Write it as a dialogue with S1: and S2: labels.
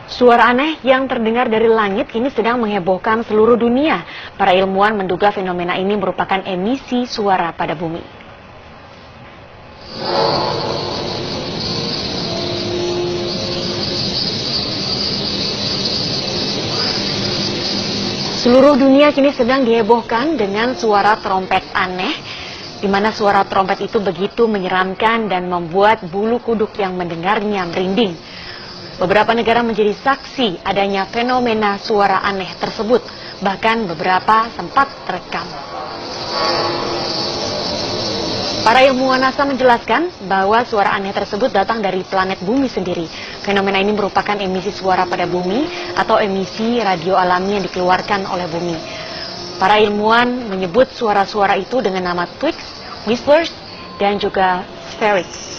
S1: Suara aneh yang terdengar dari langit kini sedang menghebohkan seluruh dunia. Para ilmuwan menduga fenomena ini merupakan emisi suara pada bumi. Seluruh dunia kini sedang dihebohkan dengan suara trompet aneh, di mana suara trompet itu begitu menyeramkan dan membuat bulu kuduk yang mendengarnya merinding. Beberapa negara menjadi saksi adanya fenomena suara aneh tersebut, bahkan beberapa sempat terekam. Para ilmuwan NASA menjelaskan bahwa suara aneh tersebut datang dari planet bumi sendiri. Fenomena ini merupakan emisi suara pada bumi atau emisi radio alami yang dikeluarkan oleh bumi. Para ilmuwan menyebut suara-suara itu dengan nama tweaks, whispers, dan juga spherics.